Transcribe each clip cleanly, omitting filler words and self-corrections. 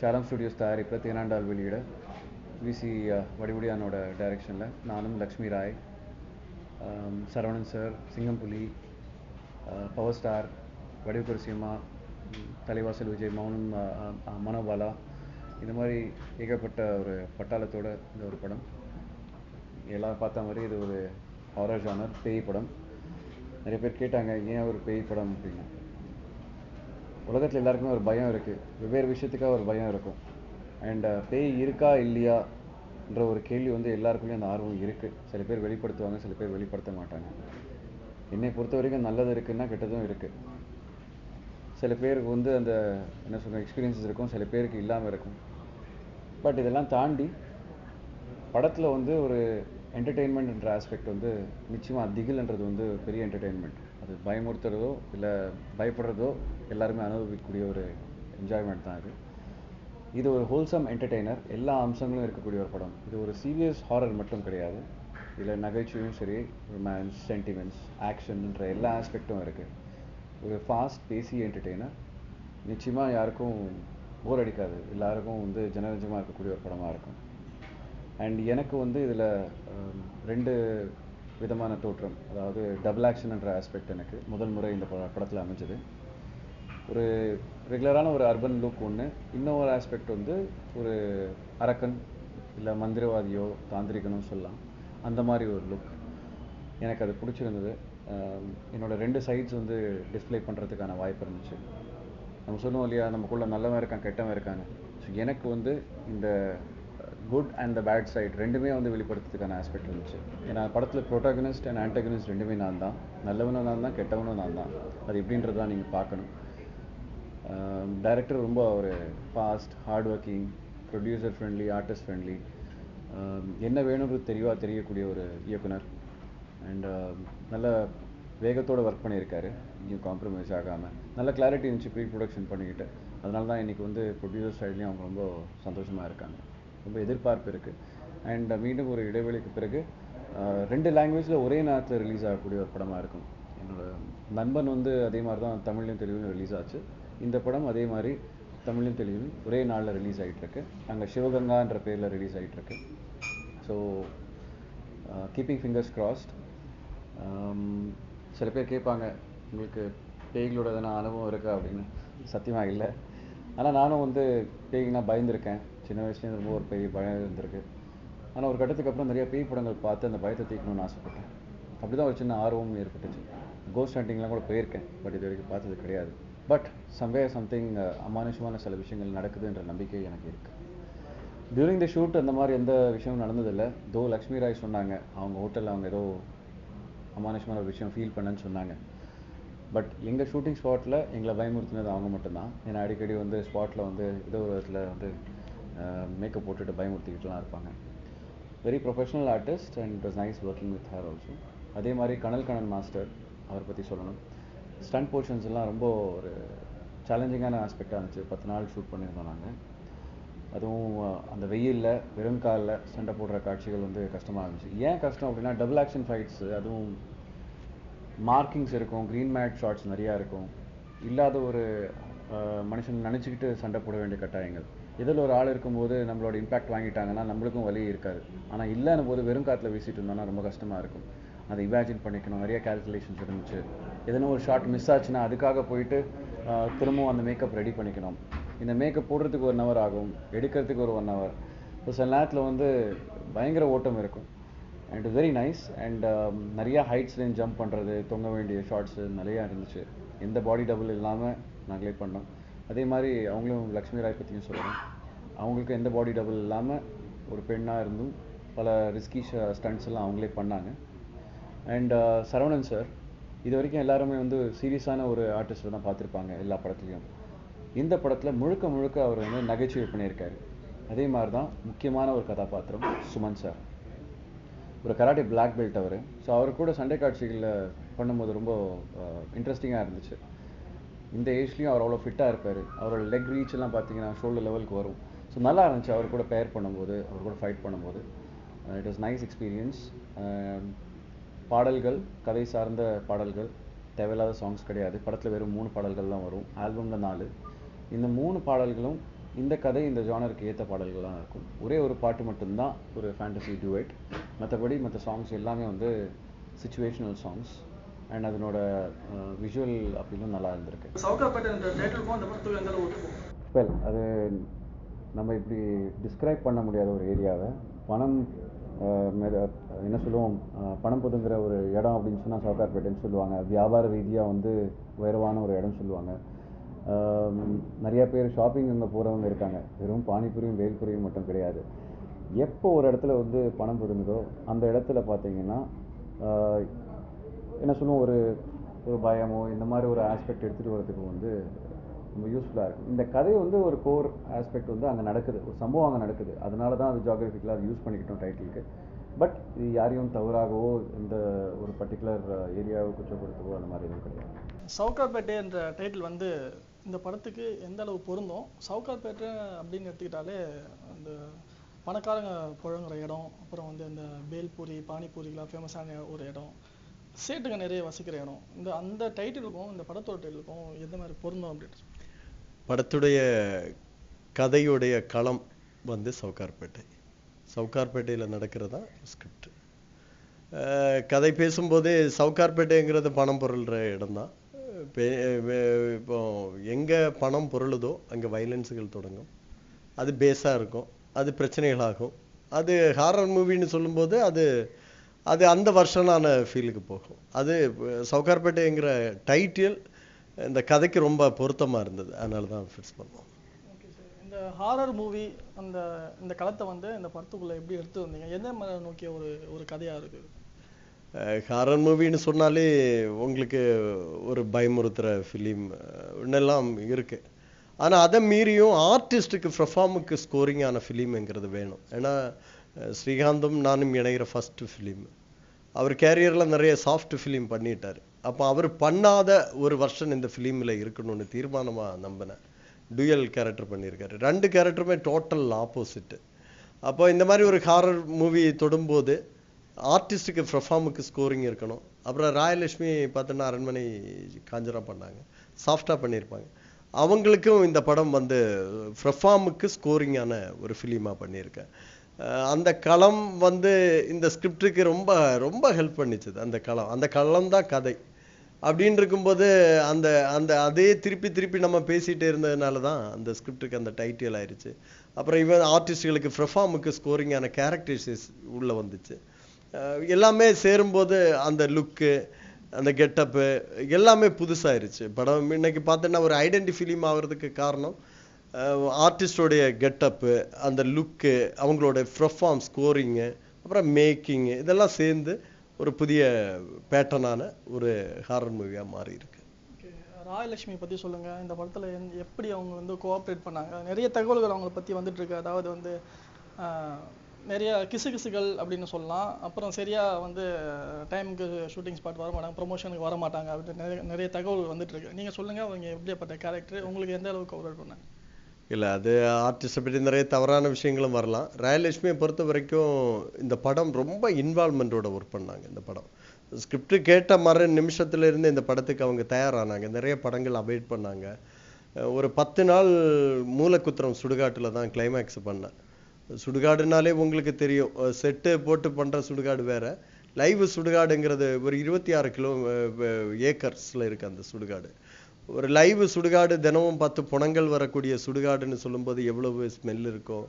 Shalom studios தயாரிப்பில் தேனாண்டால் வெளியிட விசி வடிவுடியானோட டைரக்ஷனில் நானும் Lakshmi Rai, Saravanan sir, Singampuli, power star, வடிவுக்குரிசியம்மா, தலைவாசல் விஜய், மௌனம், மனோபாலா, இந்த மாதிரி ஏகப்பட்ட ஒரு பட்டாளத்தோட இந்த ஒரு படம். எல்லோரும் பார்த்த மாதிரி இது ஒரு ஹாரர் ஜானர், பேய் படம். நிறைய பேர் கேட்டாங்க ஏன் ஒரு பேய் படம் அப்படின்னு. உலகத்தில் எல்லாருக்குமே ஒரு பயம் இருக்குது, வெவ்வேறு விஷயத்துக்காக ஒரு பயம் இருக்கும். அண்ட் பேய் இருக்கா இல்லையான்ற ஒரு கேள்வி வந்து எல்லாருக்குள்ளேயும் அந்த ஆர்வம் இருக்குது. சில பேர் வெளிப்படுத்துவாங்க, சில பேர் வெளிப்படுத்த மாட்டாங்க. என்னை பொறுத்த வரைக்கும் நல்லது இருக்குன்னா கெட்டதும் இருக்குது. சில பேருக்கு வந்து அந்த என்ன சொல்கிற எக்ஸ்பீரியன்ஸஸ் இருக்கும், சில பேருக்கு இல்லாமல் இருக்கும். பட் இதெல்லாம் தாண்டி படத்தில் வந்து ஒரு என்டர்டெயின்மெண்ட்ன்ற ஆஸ்பெக்ட் வந்து நிச்சயமாக திகில்ன்றது வந்து பெரிய என்டர்டெயின்மெண்ட். அது பயமுறுத்துறதோ இல்லை பயப்படுறதோ எல்லாருமே அனுபவிக்கக்கூடிய ஒரு என்ஜாய்மெண்ட் தான் இது. இது ஒரு ஹோல்சம் என்டர்டெய்னர், எல்லா அம்சங்களும் இருக்கக்கூடிய ஒரு படம். இது ஒரு சீரியஸ் ஹாரர் மட்டும் கிடையாது. இதில் நகைச்சுவையும் சரி, ரொமான்ஸ், சென்டிமெண்ட்ஸ், ஆக்ஷன்ன்ற எல்லா ஆஸ்பெக்டும் இருக்குது. ஒரு ஃபாஸ்ட் பேசி என்டர்டெய்னர். நிச்சயமாக யாருக்கும் போர் அடிக்காது, எல்லாருக்கும் வந்து ஜனரஞ்சமாக இருக்கக்கூடிய ஒரு படமாக இருக்கும். அண்ட் எனக்கு வந்து இதில் ரெண்டு விதமான தோற்றம், அதாவது டபுள் ஆக்ஷன்ன்ற ஆஸ்பெக்ட் எனக்கு முதல் முறை இந்த படத்தில் அமைஞ்சது. ஒரு ரெகுலரான ஒரு அர்பன் லுக் ஒன்று, இன்னொரு ஆஸ்பெக்ட் வந்து ஒரு அரக்கன் இல்லை மந்திரவாதியோ தாந்திரிகனோ சொல்லலாம், அந்த மாதிரி ஒரு லுக். எனக்கு அது பிடிச்சிருந்தது. என்னோடய ரெண்டு சைட்ஸ் வந்து டிஸ்பிளே பண்ணுறதுக்கான வாய்ப்பு இருந்துச்சு. நம்ம சொல்லுவோம் இல்லையா, நமக்குள்ளே நல்லவன் இருக்கான் கெட்டவன் இருக்கான்னு. ஸோ எனக்கு வந்து இந்த good and the bad side ரெண்டுமே வந்து வெளிப்படுத்துறதுக்கான ஆஸ்பெக்ட் இருந்துச்சு. ஏன்னா படத்தில் ப்ரோட்டாகனிஸ்ட் அண்ட் ஆன்டகனிஸ்ட் ரெண்டுமே நான் தான். நல்லவனும் நான் தான், கெட்டவனும் நான் தான். அது எப்படின்றது தான் நீங்கள் பார்க்கணும். டைரக்டர் ரொம்ப ஒரு fast, hard working, producer friendly, artist friendly, என்ன வேணுன்றது தெரியக்கூடிய ஒரு இயக்குனர். அண்ட் நல்ல வேகத்தோடு ஒர்க் பண்ணியிருக்காரு, இங்கேயும் காம்ப்ரமைஸ் ஆகாமல். நல்ல கிளாரிட்டி இருந்துச்சு ப்ரீ ப்ரொடக்ஷன் பண்ணிக்கிட்டு. அதனால தான் இன்றைக்கி வந்து ப்ரொடியூசர் சைட்லேயும் அவங்க ரொம்ப சந்தோஷமாக இருக்காங்க, ரொம்ப எதிர்பார்ப்பு இருக்குது. அண்ட் மீண்டும் ஒரு இடைவெளிக்கு பிறகு 2 லாங்குவேஜில் ஒரே நேரத்தில் ரிலீஸ் ஆகக்கூடிய ஒரு படமாக இருக்கும். என்னோடய நண்பன் வந்து அதே மாதிரி தான் தமிழ்லையும் தெலுங்குலையும் ரிலீஸ் ஆச்சு. இந்த படம் அதே மாதிரி தமிழ்லையும் தெலுங்குலையும் ஒரே நாளில் ரிலீஸ் ஆகிட்டுருக்கு. அங்கே சிவகங்கான்ற பேரில் ரிலீஸ் ஆகிட்டுருக்கு. So keeping fingers crossed. சில பேர் கேட்பாங்க, உங்களுக்கு பேய்களோட எதனா அனுபவம் இருக்கா அப்படின்னு. சத்தியமாக இல்லை. ஆனால் நானும் வந்து பேய்னா பயந்துருக்கேன். சின்ன வயசுலேருந்து ரொம்ப ஒரு பெரிய பயம் இருந்திருக்கு. ஆனால் ஒரு கட்டத்துக்கு அப்புறம் நிறைய பேய் படங்கள் பார்த்து அந்த பயத்தை தீர்க்கணும்னு ஆசைப்பட்டேன். அப்படி தான் ஒரு சின்ன ஆர்வமும் ஏற்பட்டுச்சு. கோஸ்ட் ஹண்டிங்லாம் கூட போயிருக்கேன், பட் இது வரைக்கும் பார்த்தது கிடையாது. பட் சம்திங் அமானுஷமான சில விஷயங்கள் நடக்குதுன்ற நம்பிக்கை எனக்கு இருக்குது. டியூரிங் த ஷூட் அந்த மாதிரி எந்த விஷயமும் நடந்ததில்லை. தோ லக்ஷ்மி ராய் சொன்னாங்க, அவங்க ஹோட்டலில் அவங்க ஏதோ அமானுஷமான ஒரு விஷயம் ஃபீல் பண்ணேன்னு சொன்னாங்க. பட் எங்கள் ஷூட்டிங் ஸ்பாட்டில் எங்களை பயமுறுத்தினது அவங்க மட்டும்தான். ஏன்னா அடிக்கடி வந்து ஸ்பாட்டில் வந்து ஏதோ ஒரு இடத்துல வந்து மேக்கப் போட்டுட்டு பயமுறுத்திக்கிட்டுலாம் இருப்பாங்க. Very professional artist and it was nice working with her also. அதே மாதிரி கனல் மாஸ்டர், அவரை பற்றி சொல்லணும். ஸ்டண்ட் போர்ஷன்ஸ் எல்லாம் ரொம்ப ஒரு சேலஞ்சிங்கான ஆஸ்பெக்டாக இருந்துச்சு. 10 நாள் ஷூட் பண்ணியிருந்தோம் நாங்கள். அதுவும் அந்த வெயிலில் வெறும் காலில் சண்டை போடுற காட்சிகள் வந்து கஷ்டமாக இருந்துச்சு. ஏன் கஷ்டம் அப்படின்னா, டபுள் ஆக்ஷன் ஃபைட்ஸு, அதுவும் மார்க்கிங்ஸ் இருக்கும், க்ரீன் மேட் ஷாட்ஸ் நிறையா இருக்கும். இல்லாத ஒரு மனுஷன் நினச்சிக்கிட்டு சண்டை போட வேண்டிய கட்டாயங்கள். இதில் ஒரு ஆள் இருக்கும்போது நம்மளோட இம்பேக்ட் வாங்கிட்டாங்கன்னா நம்மளுக்கும் வலி இருக்காது. ஆனால் இல்லைன்னு போது வெறும் காற்றுல வீசிட்டு இருந்தோம்னா ரொம்ப கஷ்டமாக இருக்கும். அதை இமேஜின் பண்ணிக்கணும், நிறைய கேல்குலேஷன்ஸ் இருந்துச்சு. எதனா ஒரு ஷாட் மிஸ் ஆச்சுன்னா அதுக்காக போயிட்டு திரும்பவும் அந்த மேக்கப் ரெடி பண்ணிக்கணும். இந்த மேக்கப் போடுறதுக்கு 1 ஹவர் ஆகும், எடுக்கிறதுக்கு ஒரு 1 ஹவர். ஸோ சில நேரத்தில் வந்து பயங்கர ஓட்டம் இருக்கும். And it very nice. And நிறையா ஹைட்ஸ்லேருந்து ஜம்ப் பண்ணுறது, தொங்க வேண்டிய ஷார்ட்ஸு நிறையா இருந்துச்சு. எந்த பாடி டபுள் இல்லாமல் நாங்களே பண்ணோம். அதே மாதிரி அவங்களும் லக்ஷ்மி ராய் பற்றியும் சொல்லணும். அவங்களுக்கு எந்த பாடி டபுள் இல்லாமல் ஒரு பெண்ணாக இருந்தும் பல ரிஸ்கி ஸ்டண்ட்ஸ் எல்லாம் அவங்களே பண்ணாங்க. அண்ட் சரவணன் சார், இது வரைக்கும் எல்லாருமே வந்து சீரியஸான ஒரு ஆர்டிஸ்ட்டை தான் பார்த்துருப்பாங்க எல்லா படத்துலையும். இந்த படத்தில் முழுக்க அவர் வந்து நகைச்சுவை பண்ணியிருக்காரு. அதே மாதிரி தான் முக்கியமான ஒரு கதாபாத்திரம் சுமன் சார், ஒரு கராட்டே பிளாக் பெல்ட் அவர். ஸோ அவர் கூட சண்டை காட்சிகளில் பண்ணும்போது ரொம்ப இன்ட்ரெஸ்டிங்காக இருந்துச்சு. இந்த ஏஜ்லேயும் அவர் அவ்வளோ ஃபிட்டாக இருப்பார். அவரோட லெக் ரீச் எல்லாம் பார்த்தீங்கன்னா ஷோல்டர் லெவலுக்கு வரும். ஸோ நல்லா இருந்துச்சு அவர் கூட பேர் பண்ணும்போது, அவர் கூட ஃபைட் பண்ணும்போது. It was nice experience. பாடல்கள், கதை சார்ந்த பாடல்கள், தேவையில்லாத சாங்ஸ் கிடையாது. படத்தில் வெறும் 3 பாடல்கள் தான் வரும், ஆல்பமில் 4. இந்த 3 பாடல்களும் இந்த கதை இந்த ஜானருக்கு ஏற்ற பாடல்கள் தான் இருக்கும். ஒரே ஒரு பாட்டு மட்டும்தான் ஒரு ஃபேண்டசி டூயட். மற்றபடி மற்ற சாங்ஸ் எல்லாமே வந்து சிச்சுவேஷனல் சாங்ஸ். அண்ட் அதனோட விஷுவல் அப்பீலும் நல்லா இருந்திருக்கு. வெல், அது நம்ம இப்படி டிஸ்கிரைப் பண்ண முடியாத ஒரு ஏரியாவை. பணம் என்ன சொல்லுவோம், பணம் பொதுங்கிற ஒரு இடம் அப்படின்னு சொன்னால் சவுகார்பேட்டைன்னு சொல்லுவாங்க. வியாபார ரீதியாக வந்து உயர்வான ஒரு இடம் சொல்லுவாங்க. நிறையா பேர் ஷாப்பிங் அங்கே போகிறவங்க இருக்காங்க. வெறும் பானிபூரியும் வேல்பூரியும் மட்டும் கிடையாது. எப்போ ஒரு இடத்துல வந்து பணம் பொதுங்குதோ அந்த இடத்துல பார்த்தீங்கன்னா என்ன சொல்லுவோம், ஒரு பயமோ இந்த மாதிரி ஒரு ஆஸ்பெக்ட் எடுத்துகிட்டு வரதுக்கு வந்து ரொம்ப யூஸ்ஃபுல்லாக இருக்கும். இந்த கதை வந்து ஒரு கோர் ஆஸ்பெக்ட் வந்து அங்கே நடக்குது, ஒரு சம்பவம் அங்கே நடக்குது. அதனால தான் அது ஜியாகிரபிக்கலாக அது யூஸ் பண்ணிக்கிட்டோம் டைட்டிலுக்கு. பட் இது யாரையும் தவறாகவோ இந்த ஒரு பர்டிகுலர் ஏரியாவை குற்றப்படுத்தவோ அந்த மாதிரி எதுவும் கிடையாது. சவுகார்பேட்டை என்ற டைட்டில் வந்து இந்த படத்துக்கு எந்த அளவு பொருந்தும்? சவுகார்பேட்டை அப்படின்னு எடுத்துக்கிட்டாலே அந்த பணக்காரங்க புழங்குற இடம், அப்புறம் வந்து அந்த பேல்பூரி பானிபூரிலாம் ஃபேமஸான ஒரு இடம், சேட்டுங்க நிறைய வசிக்கிற இடம். அந்த டைட்டிலுக்கும் இந்த படத்தோட டைட்டிலுக்கும் எந்த மாதிரி பொருந்தும் அப்படின்ட்டு? படத்துடைய கதையுடைய களம் வந்து சவுகார்பேட்டை. சவுகார்பேட்டையில் நடக்கிறதா ஸ்கிரிப்ட். கதை பேசும்போதே சவுகார்பேட்டைங்கிறது பணம் பொருள்ற இடம்தான். இப்போ எங்கே பணம் பொருளுதோ அங்கே வைலன்ஸுகள் தொடங்கும். அது பேஸாக இருக்கும், அது பிரச்சனைகளாகும். அது ஹாரர் மூவின்னு சொல்லும்போது அது அது அந்த வருஷனான ஃபீலுக்கு போகும். அது சவுகார்பேட்டைங்கிற டைட்டில் இந்த கதைக்கு ரொம்ப பொருத்தமாக இருந்தது, அதனால தான் ஃபிக்ஸ் பண்ணோம். ஓகே சார், இந்த ஹாரர் மூவி இந்த களத்தை வந்து இந்த படத்துக்குள்ளே எப்படி எடுத்து வந்தீங்க? எந்த மாதிரி நோக்கிய ஒரு கதையாக இருக்குது? ஹாரர் மூவின்னு சொன்னாலே உங்களுக்கு ஒரு பயமுறுத்துகிற ஃபிலிம் இன்னெல்லாம் இருக்குது. ஆனால் அதை மீறியும் ஆர்டிஸ்ட்டுக்கு பெர்ஃபார்முக்கு ஸ்கோரிங்கான ஃபிலிம்ங்கிறது வேணும். ஏன்னா ஸ்ரீகாந்தும் நானும் இணைகிற ஃபஸ்ட்டு ஃபிலிம். அவர் கேரியரில் நிறைய சாஃப்ட் ஃபிலிம் பண்ணிட்டார். அப்போ அவர் பண்ணாத ஒரு வருஷன் இந்த ஃபிலிமில் இருக்கணும்னு தீர்மானமாக நம்பினேன். டூயல் கேரக்டர் பண்ணியிருக்காரு. 2 கேரக்டருமே டோட்டல் ஆப்போசிட்டு. அப்போ இந்த மாதிரி ஒரு ஹாரர் மூவி தொடும்போது ஆர்டிஸ்ட்டுக்கு பெர்ஃபார்முக்கு ஸ்கோரிங் இருக்கணும். அப்புறம் ராயலட்சுமி பார்த்தோன்னா அரண்மனை காஞ்சரா பண்ணாங்க, சாஃப்டாக பண்ணியிருப்பாங்க. அவங்களுக்கும் இந்த படம் வந்து பெர்ஃபார்முக்கு ஸ்கோரிங்கான ஒரு ஃபிலிமாக பண்ணியிருக்கேன். அந்த களம் வந்து இந்த ஸ்கிரிப்டுக்கு ரொம்ப ரொம்ப ஹெல்ப் பண்ணிச்சுது. அந்த களம் தான் கதை அப்படின்னு இருக்கும்போது அந்த அந்த அதே திருப்பி நம்ம பேசிகிட்டே இருந்ததுனால தான் அந்த ஸ்கிரிப்டுக்கு அந்த டைட்டில் ஆயிடுச்சு. அப்புறம் இவன் ஆர்டிஸ்டுகளுக்கு பெர்ஃபார்முக்கு ஸ்கோரிங்கான கேரக்டரிஸ்டிக்ஸ் உள்ளே வந்துச்சு. எல்லாமே சேரும்போது அந்த லுக்கு, அந்த கெட்டப்பு எல்லாமே புதுசாயிருச்சு. படம் இன்னைக்கு பார்த்தோன்னா ஒரு ஐடென்டி ஃபிலிம் ஆகிறதுக்கு காரணம் ஆர்டிஸ்டோடைய கெட்டப்பு, அந்த லுக்கு, அவங்களோட பெர்ஃபார்ம் ஸ்கோரிங்கு, அப்புறம் மேக்கிங்கு, இதெல்லாம் சேர்ந்து ஒரு புதிய பேட்டர்னான ஒரு ஹாரர் மூவியாக மாறி இருக்கு. ஓகே, ராயலட்சுமி பற்றி சொல்லுங்கள். இந்த படத்தில் எப்படி அவங்க வந்து கோஆப்ரேட் பண்ணாங்க? நிறைய தகவல்கள் அவங்கள பற்றி வந்துட்டு இருக்கு. அதாவது வந்து நிறைய கிசுகிசுகள் அப்படின்னு சொல்லலாம். அப்புறம் சரியாக வந்து டைமுக்கு ஷூட்டிங் ஸ்பாட் வர மாட்டாங்க, ப்ரொமோஷனுக்கு வர மாட்டாங்க அப்படின்னு நிறைய தகவல் வந்துட்டு இருக்கு. நீங்கள் சொல்லுங்கள், அவங்க எப்படியாப்பட்ட கேரக்டர், உங்களுக்கு எந்த அளவுக்கு கோஆப்ரேட் பண்ணாங்க? இல்லை, அது ஆர்டிஸ்ட்டை பற்றி நிறைய தவறான விஷயங்களும் வரலாம். ராயலட்சுமியை பொறுத்த வரைக்கும் இந்த படம் ரொம்ப இன்வால்மெண்ட்டோட ஒர்க் பண்ணாங்க. இந்த படம் ஸ்கிரிப்ட் கேட்ட மறு நிமிஷத்துல இருந்து இந்த படத்துக்கு அவங்க தயாரானாங்க. நிறைய படங்கள் அவாய்ட் பண்ணாங்க. ஒரு 10 நாள் மூலக்குத்திரம் சுடுகாட்டில் தான் கிளைமேக்ஸ் பண்ணேன். சுடுகாடுனாலே உங்களுக்கு தெரியும், செட்டு போட்டு பண்ணுற சுடுகாடு வேறு, லைவ் சுடுகாடுங்கிறது ஒரு 26 ஏக்கர்ஸில் இருக்குது அந்த சுடுகாடு. ஒரு லைவ் சுடுகாடு, தினமும் 10 புணங்கள் வரக்கூடிய சுடுகாடுன்னு சொல்லும்போது எவ்வளவு ஸ்மெல் இருக்கும்,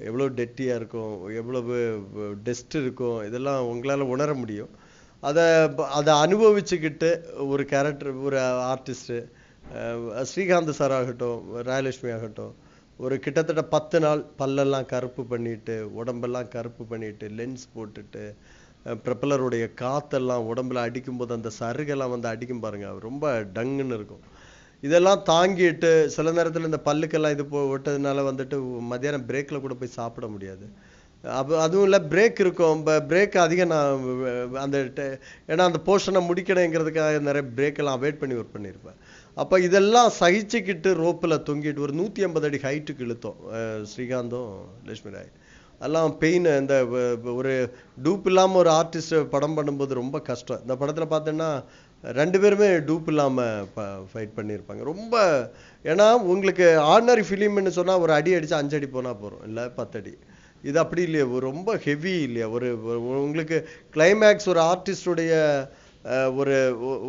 எவ்வளோ டெட்டியாக இருக்கும், எவ்வளவு டஸ்ட் இருக்கும், இதெல்லாம் உங்களால் உணர முடியும். அதை அனுபவிச்சுக்கிட்டு ஒரு கேரக்டர், ஒரு ஆர்டிஸ்ட்டு ஸ்ரீகாந்த் சார் ஆகட்டும், ராயலட்சுமி ஆகட்டும், ஒரு கிட்டத்தட்ட 10 நாள் பல்லெல்லாம் கருப்பு பண்ணிட்டு, உடம்பெல்லாம் கருப்பு பண்ணிட்டு, லென்ஸ் போட்டுட்டு, ப்ரப்பலருடைய காற்றெல்லாம் உடம்புல அடிக்கும்போது அந்த சருகெல்லாம் வந்து அடிக்கும் பாருங்க, ரொம்ப டங்குன்னு இருக்கும். இதெல்லாம் தாங்கிட்டு சில நேரத்தில் இந்த பல்லுக்கெல்லாம் இது விட்டதுனால வந்துட்டு மத்தியானம் பிரேக்கில் கூட போய் சாப்பிட முடியாது. அதுவும் இல்லை, பிரேக் இருக்கும், பிரேக் அதிகம் நான் அந்த ஏன்னா அந்த போர்ஷனை முடிக்கணுங்கிறதுக்காக நிறைய பிரேக்கெல்லாம் அவாய்ட் பண்ணி ஒர்க் பண்ணியிருப்பேன். அப்போ இதெல்லாம் சகிச்சுக்கிட்டு ரோப்பில் தொங்கிட்டு ஒரு 150 அடி ஹைட்டுக்கு இழுத்தோம் ஸ்ரீகாந்தும் லட்சுமி ராய். எல்லாம் பெயின். இந்த ஒரு டூப் இல்லாமல் ஒரு ஆர்டிஸ்ட் படம் பண்ணும்போது ரொம்ப கஷ்டம். இந்த படத்தில் பார்த்தோன்னா 2 பேருமே டூப் இல்லாமல் ஃபைட் பண்ணியிருப்பாங்க. ரொம்ப ஏன்னா உங்களுக்கு ஆர்டினரி ஃபிலிம்னு சொன்னால் ஒரு அடி அடித்தா 5 அடி போனால் போகிறோம், இல்லை 10 அடி. இது அப்படி இல்லையா, ரொம்ப ஹெவி இல்லையா. உங்களுக்கு கிளைமேக்ஸ் ஒரு ஆர்டிஸ்டுடைய ஒரு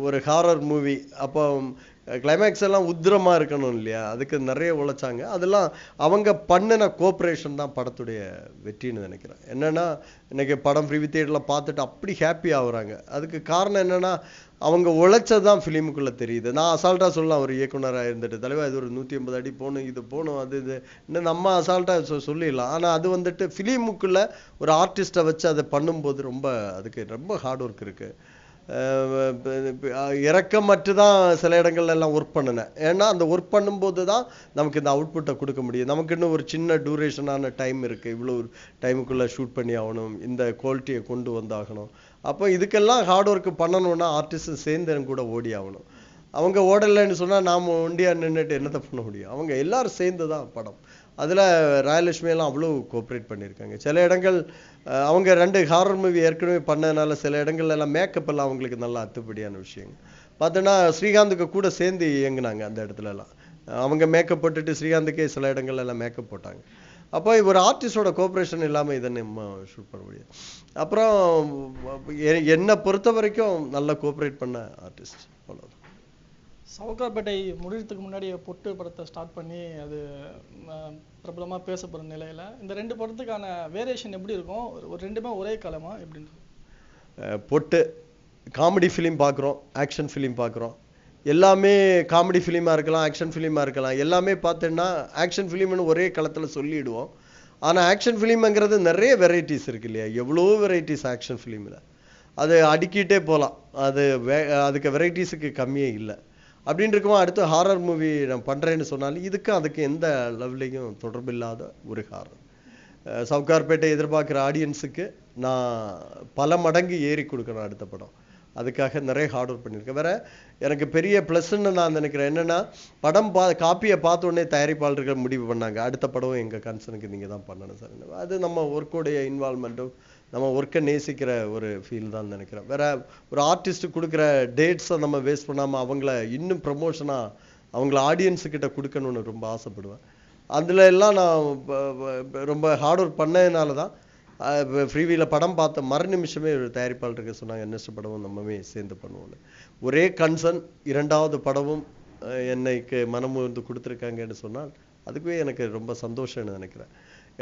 ஒரு ஹாரர் மூவி, அப்போ கிளைமேக்ஸ் எல்லாம் உத்திரமா இருக்கணும் இல்லையா, அதுக்கு நிறைய உழைச்சாங்க. அதெல்லாம் அவங்க பண்ணின கோஆப்ரேஷன் தான் படத்துடைய வெற்றின்னு நினைக்கிறேன். என்னன்னா இன்னைக்கு படம் ஃப்ரீ தியேட்டரில் பார்த்துட்டு அப்படி ஹாப்பி ஆகுறாங்க. அதுக்கு காரணம் என்னன்னா அவங்க உழைச்சதான் ஃபிலிமுக்குள்ளே தெரியுது. நான் அசால்ட்டாக சொல்லலாம், ஒரு இயக்குனராக இருந்துட்டு தலைவா இது ஒரு 150 அடி போகணும், இது போகணும், அது இது இன்னும் நம்ம அசால்ட்டாக சொல்லிடலாம். ஆனால் அது வந்துட்டு ஃபிலிமுக்குள்ளே ஒரு ஆர்டிஸ்ட்டை வச்சு அதை பண்ணும்போது அதுக்கு ரொம்ப ஹார்ட் ஒர்க் இருக்குது. இறக்கமற்று தான் சில இடங்கள்ல எல்லாம் ஒர்க் பண்ணினேன். ஏன்னா அந்த ஒர்க் பண்ணும்போது தான் நமக்கு இந்த அவுட்புட்டை கொடுக்க முடியும். நமக்கு இன்னும் ஒரு சின்ன டூரேஷனான டைம் இருக்குது, இவ்வளோ டைமுக்குள்ளே ஷூட் பண்ணி ஆகணும், இந்த குவாலிட்டியை கொண்டு வந்தாகணும். அப்போ இதுக்கெல்லாம் ஹார்ட் ஒர்க் பண்ணணும்னா ஆர்டிஸ்ட் சேர்ந்து கூட ஓடி ஆகணும். அவங்க ஓடலைன்னு சொன்னால் நாம் ஒண்டியா நின்றுட்டு என்னத்தை பண்ண முடியும். அவங்க எல்லாரும் சேர்ந்து தான் படம். அதில் ராயலட்சுமியெல்லாம் அவ்வளோ கோஆப்ரேட் பண்ணியிருக்காங்க. சில இடங்கள் அவங்க 2 ஹாரர் மூவி ஏற்கனவே பண்ணதுனால சில இடங்கள்ல எல்லாம் மேக்கப் எல்லாம் அவங்களுக்கு நல்லா அத்துப்படியான விஷயங்கள். பார்த்தோன்னா ஸ்ரீகாந்துக்கு கூட சேர்ந்து இயங்குனாங்க அந்த இடத்துலலாம். அவங்க மேக்கப் போட்டுட்டு ஸ்ரீகாந்துக்கே சில இடங்கள்ல எல்லாம் மேக்கப் போட்டாங்க. அப்போ ஒரு ஆர்டிஸ்டோட கோஆப்ரேஷன் இல்லாமல் இதை நம்ம ஷூட் பண்ண முடியாது. அப்புறம் என்னை பொறுத்த வரைக்கும் நல்லா கோஆப்ரேட் பண்ண ஆர்டிஸ்ட் அவ்வளோதான். சவுகார்பேட்டை முடிகிறதுக்கு முன்னாடி பொட்டு படத்தை ஸ்டார்ட் பண்ணி அது பிரபலமாக பேசப்படுற நிலையில் இந்த 2 படத்துக்கான வேரியேஷன் எப்படி இருக்கும்? ஒரு 2மே ஒரே காலமா எப்படின்னு? பொட்டு காமெடி ஃபிலிம் பார்க்குறோம், ஆக்ஷன் ஃபிலிம் பார்க்குறோம். எல்லாமே காமெடி ஃபிலிமாக இருக்கலாம், ஆக்ஷன் ஃபிலிமாக இருக்கலாம். எல்லாமே பார்த்தோன்னா ஆக்ஷன் ஃபிலிம்னு ஒரே களத்தில் சொல்லிடுவோம். ஆனால் ஆக்ஷன் ஃபிலிம்ங்கிறது நிறைய வெரைட்டிஸ் இருக்கு இல்லையா, எவ்வளோ வெரைட்டிஸ் ஆக்ஷன் ஃபிலிமில். அது அடுக்கிட்டே போகலாம். அதுக்கு வெரைட்டிஸுக்கு கம்மியே இல்லை. அப்படின்னு இருக்கும்போது அடுத்து ஹாரர் மூவி நான் பண்ணுறேன்னு சொன்னாலும் அதுக்கு எந்த லெவல்லையும் தொடர்பில்லாத ஒரு ஹாரர். சவுகார்பேட்டை எதிர்பார்க்குற ஆடியன்ஸுக்கு நான் பல மடங்கு ஏறி கொடுக்கணும் அடுத்த படம். அதுக்காக நிறைய ஹார்ட் ஒர்க் பண்ணியிருக்கேன். வேற எனக்கு பெரிய ப்ளஸ்ன்னு நான் நினைக்கிறேன் என்னன்னா, படம் காப்பியை பார்த்த உடனே தயாரிப்பாளர்கள் முடிவு பண்ணாங்க அடுத்த படம் எங்கள் கன்சர்னுக்கு நீங்கள் தான் பண்ணணும் சார். அது நம்ம ஒர்க்கோடைய இன்வால்மெண்ட்டும் நம்ம ஒர்க்கை நேசிக்கிற ஒரு ஃபீல் தான் நினைக்கிறேன். வேற ஒரு ஆர்டிஸ்ட்டு கொடுக்குற டேட்ஸை நம்ம வேஸ்ட் பண்ணாமல் அவங்கள இன்னும் ப்ரமோஷனாக அவங்கள ஆடியன்ஸுக்கிட்ட கொடுக்கணும்னு ரொம்ப ஆசைப்படுவேன். அதில் எல்லாம் நான் ரொம்ப ஹார்ட் ஒர்க் பண்ணதுனால தான் ஃப்ரீவியில் படம் பார்த்த மறு நிமிஷமே ஒரு தயாரிப்பாளருக்கு சொன்னாங்க நெக்ஸ்ட் படமும் நம்மவே சேர்ந்து பண்ணுவோம்னு. ஒரே கன்சர்ன் 2வது படமும் என்னைக்கு மனமு வந்து கொடுத்துருக்காங்கன்னு சொன்னால் அதுக்குவே எனக்கு ரொம்ப சந்தோஷம்னு நினைக்கிறேன்.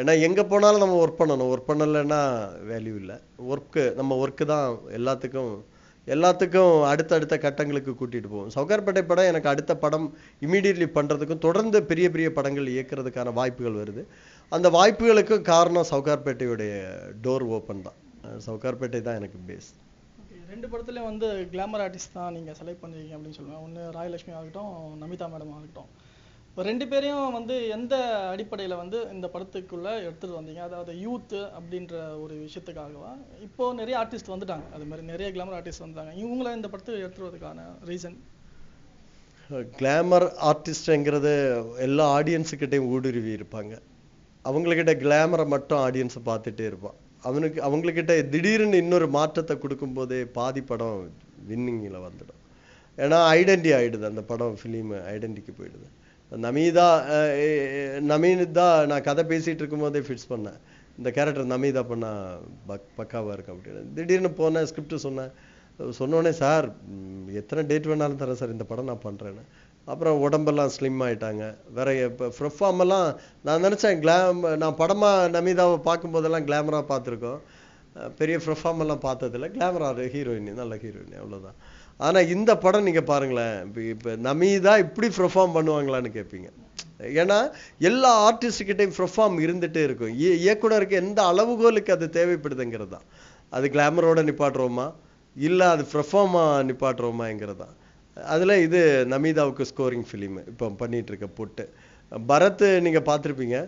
ஏன்னா எங்கே போனாலும் நம்ம ஒர்க் பண்ணணும், ஒர்க் பண்ணலைன்னா வேல்யூ இல்லை. நம்ம ஒர்க்கு தான் எல்லாத்துக்கும் அடுத்தடுத்த கட்டங்களுக்கு கூட்டிகிட்டு போவோம். சவுகார்பேட்டை படம் எனக்கு அடுத்த படம் இமீடியட்லி பண்ணுறதுக்கும் தொடர்ந்து பெரிய பெரிய படங்கள் இயக்கிறதுக்கான வாய்ப்புகள் வருது. அந்த வாய்ப்புகளுக்கும் காரணம் சவுகார்பேட்டையுடைய டோர் ஓப்பன் தான். சவுகார்பேட்டை தான் எனக்கு பேஸ். 2 படத்துலையும் வந்து கிளாமர் ஆர்டிஸ்ட் தான் நீங்கள் செலக்ட் பண்ணிருக்கீங்க அப்படின்னு சொல்லுவேன். ஒன்று ராயலட்சுமி ஆகட்டும், நமிதா மேடம் ஆகட்டும். இப்போ 2 பேரையும் வந்து எந்த அடிப்படையில் வந்து இந்த படத்துக்குள்ளே எடுத்துகிட்டு வந்தீங்க? அதாவது யூத்து அப்படின்ற ஒரு விஷயத்துக்காகவா? இப்போது நிறைய ஆர்டிஸ்ட் வந்துட்டாங்க, அது மாதிரி நிறைய கிளாமர் ஆர்டிஸ்ட் வந்தாங்க. இவங்கள இந்த படத்துக்கு எடுத்துகிறதுக்கான ரீசன்? கிளாமர் ஆர்டிஸ்ட்ங்கிறது எல்லா ஆடியன்ஸுக்கிட்டையும் ஊடுருவி இருப்பாங்க. அவங்கக்கிட்ட கிளாமரை மட்டும் ஆடியன்ஸை பார்த்துட்டே இருப்பான். அவங்கக்கிட்ட திடீர்னு இன்னொரு மாற்றத்தை கொடுக்கும்போதே பாதி படம் வின்னிங்கில் வந்துடும். ஏன்னா ஐடென்டி ஆகிடுது, அந்த படம் ஃபிலிம் ஐடென்டிக்கு போயிடுது. நமிதா நான் கதை பேசிகிட்டு இருக்கும்போதே ஃபிக்ஸ் பண்ணேன், இந்த கேரக்டர் நமிதா பண்ணால் பக்காவாக இருக்கும் அப்படின்னு. திடீர்னு போனேன், ஸ்கிரிப்ட் சொன்னோடனே சார் எத்தனை டேட் வேணாலும் தரேன் சார், இந்த படம் நான் பண்ணுறேன்னு. அப்புறம் உடம்பெல்லாம் ஸ்லிம் ஆகிட்டாங்க. வேற இப்போ ஃப்ரெஃபாமெல்லாம் நான் நினச்சேன் நான் படமாக நமிதாவை பார்க்கும்போதெல்லாம் கிளாமராக பார்த்துருக்கோம், பெரிய ஃப்ரெஃபாமெல்லாம் பார்த்ததில்ல. கிளாமராக ஹீரோயின், நல்ல ஹீரோயின், அவ்வளோதான். ஆனால் இந்த படம் நீங்கள் பாருங்களேன், இப்போ நமிதா இப்படி பெர்ஃபார்ம் பண்ணுவாங்களான்னு கேட்பீங்க. ஏன்னா எல்லா ஆர்டிஸ்ட்கிட்டையும் பெர்ஃபார்ம் இருந்துகிட்டே இருக்கும். இயக்குனருக்கு எந்த அளவுகோலுக்கு அது தேவைப்படுதுங்கிறது தான். அது கிளாமரோட நிப்பாட்டுறோமா இல்லை அது பெர்ஃபார்மாக நிப்பாட்டுறோமாங்கிறது தான். அதில் இது நமிதாவுக்கு ஸ்கோரிங் ஃபிலிமு இப்போ பண்ணிகிட்டு இருக்க பொட்டு. பரத் நீங்கள் பார்த்துருப்பீங்க,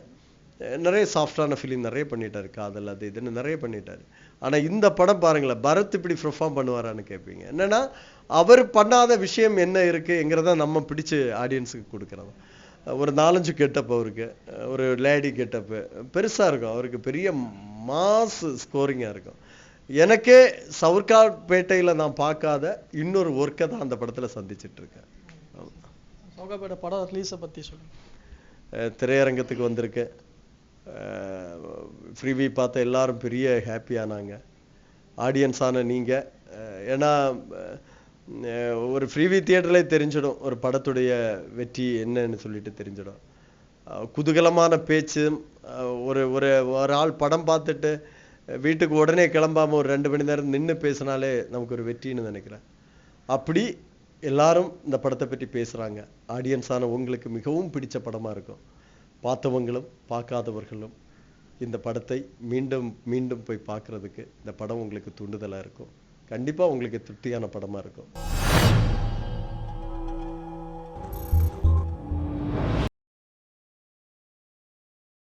நிறைய சாஃப்டான ஃபிலிம் நிறைய பண்ணிட்டாரு, காதல் அது இதுன்னு நிறைய பண்ணிட்டாரு. ஆனால் இந்த படம் பாருங்களேன், பரத் இப்படி பெர்ஃபார்ம் பண்ணுவாரான்னு கேட்பீங்க. என்னன்னா அவர் பண்ணாத விஷயம் என்ன இருக்குங்கிறத நம்ம பிடிச்சு ஆடியன்ஸுக்கு கொடுக்குறோம். ஒரு 4-5 கெட்டப் அவருக்கு, ஒரு லேடி கெட்டப்பு பெருசா இருக்கும். அவருக்கு பெரிய மாஸ் ஸ்கோரிங்கா இருக்கும். எனக்கே சவுகார்பேட்டையில நான் பார்க்காத இன்னொரு ஒர்க்கை தான் அந்த படத்துல சந்திச்சிட்டு இருக்கேன். சவுகார்பேட்டை படம் ரிலீஸை பத்தி சொல்லுங்க. திரையரங்கத்துக்கு வந்திருக்கு. ஃப்ரீவி பார்த்த எல்லாரும் பெரிய ஹாப்பியானாங்க. ஆடியன்ஸான நீங்க. ஏன்னா ஒரு ஃப்ரீவி தியேட்டர்லே தெரிஞ்சிடும் ஒரு படத்துடைய வெற்றி என்னன்னு சொல்லிட்டு தெரிஞ்சிடும். குதூகலமான பேச்சு. ஒரு ஒரு ஒரு ஆள் படம் பார்த்துட்டு வீட்டுக்கு உடனே கிளம்பாம ஒரு 2 மணி நேரம் நின்று பேசினாலே நமக்கு ஒரு வெற்றின்னு நினைக்கிறேன். அப்படி எல்லாரும் இந்த படத்தை பற்றி பேசுறாங்க. ஆடியன்ஸான உங்களுக்கு மிகவும் பிடிச்ச படமா இருக்கும். பார்த்தவங்களும் பார்க்காதவர்களும் இந்த படத்தை மீண்டும் மீண்டும் போய் பார்க்கறதுக்கு இந்த படம் உங்களுக்கு தூண்டுதலா இருக்கும். கண்டிப்பா உங்களுக்கு திருப்தியான படமா இருக்கும்.